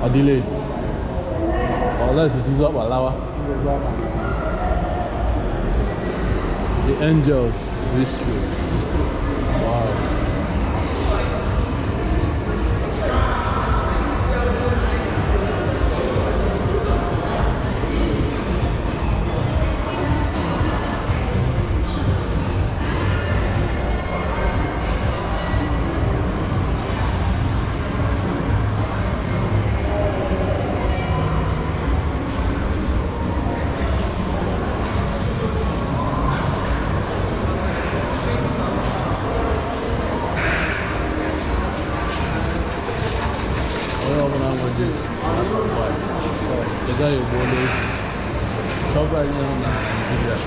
Or delayed. Unless it is up Alawa. The Angels Bistro. Wow. The guy who bought it, top right now in Nigeria.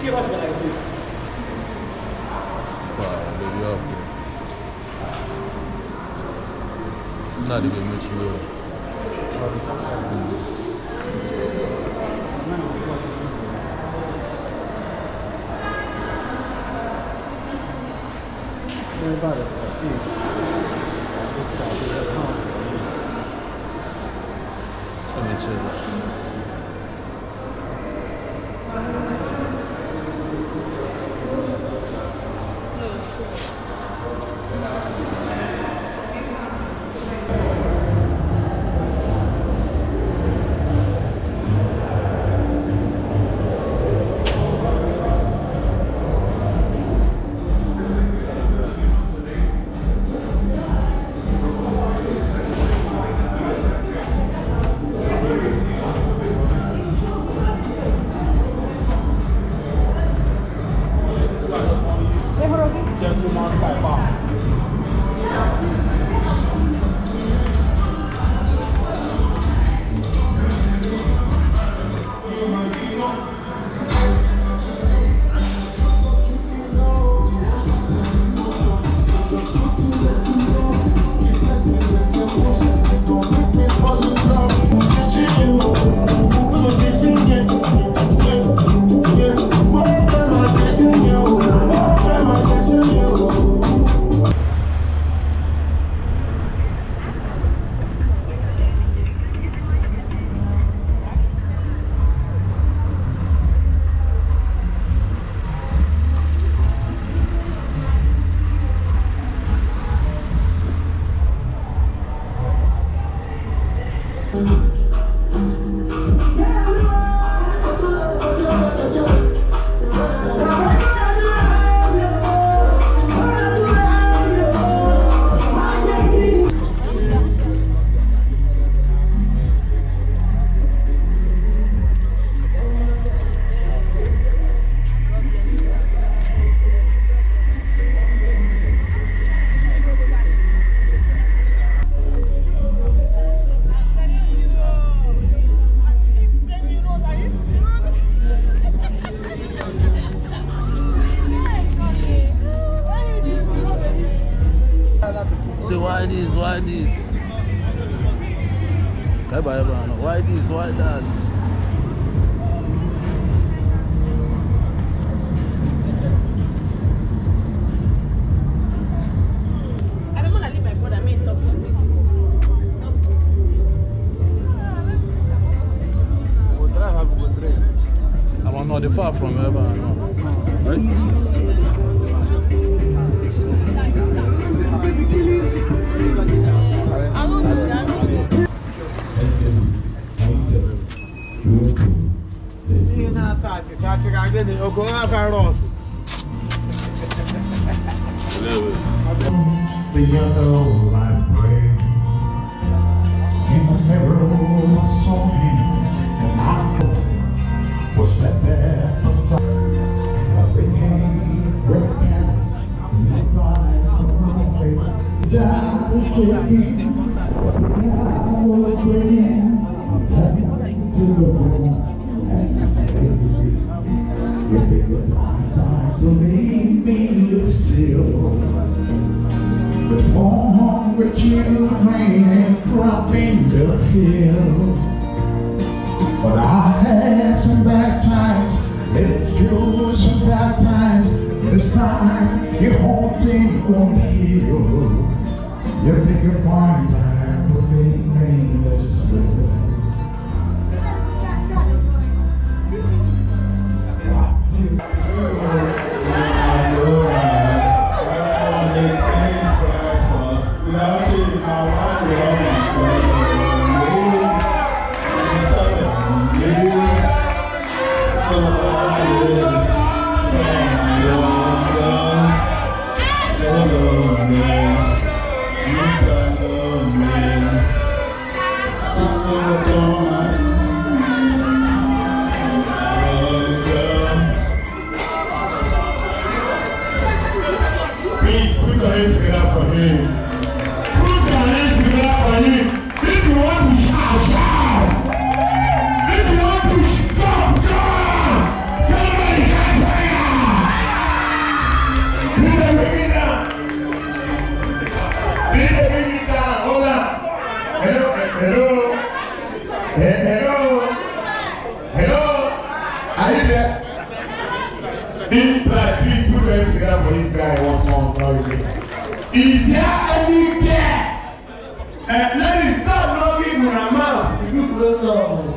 Che cosa l'hai qui? Baby up here. Not even much real. Let me chill. Gentleman style pass. So why this? Why this? Why this? Why that? I don't want to leave my brother. May talk to me. I'm not far from ever. Right? The yellow library, you never saw him, and I was sat there beside. I became rebellious in my life. The hungry children and crop in the field. But I had some bad times, lived through some sad times. This time your whole thing won't heal. You make your one time will make me listen. Please put your hands together for him. Put your hands together for him. If you want to shout, shout. If you want to jump, jump. Somebody shout fire. Lead the ring down. Lead the ring down. Hold on. Hello, hello. Hello. Hello. Are you there? Big blood, please put your hands together for this guy once more. Is there any care? Ladies, stop knocking on our mouth. You don't know.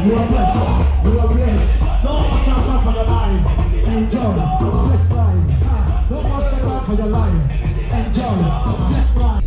You are blessed. You are blessed. Don't pass out for your life. Enjoy. Bless life. Don't pass out for your life. Enjoy. Bless life.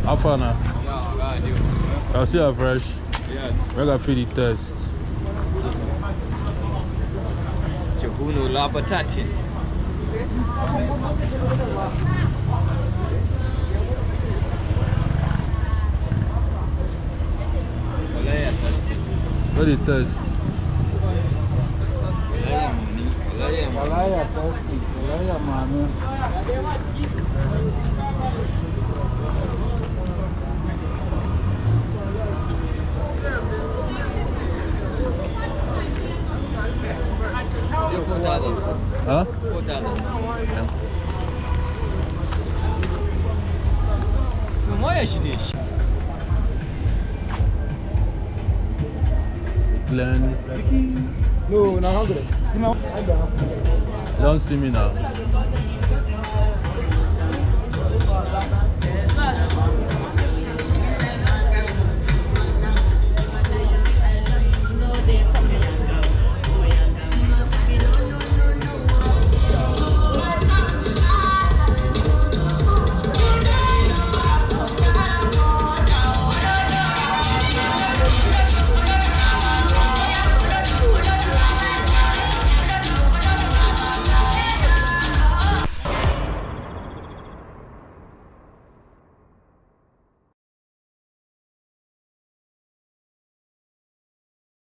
How far now? I see her fresh. Yes. We're gonna feed the test. Chihuno Labatati. What the test? Malaya testing. Malaya mami. $4. Huh? $4. So why is this? Glenn. No, not hungry. You know, I don't. Don't see me now.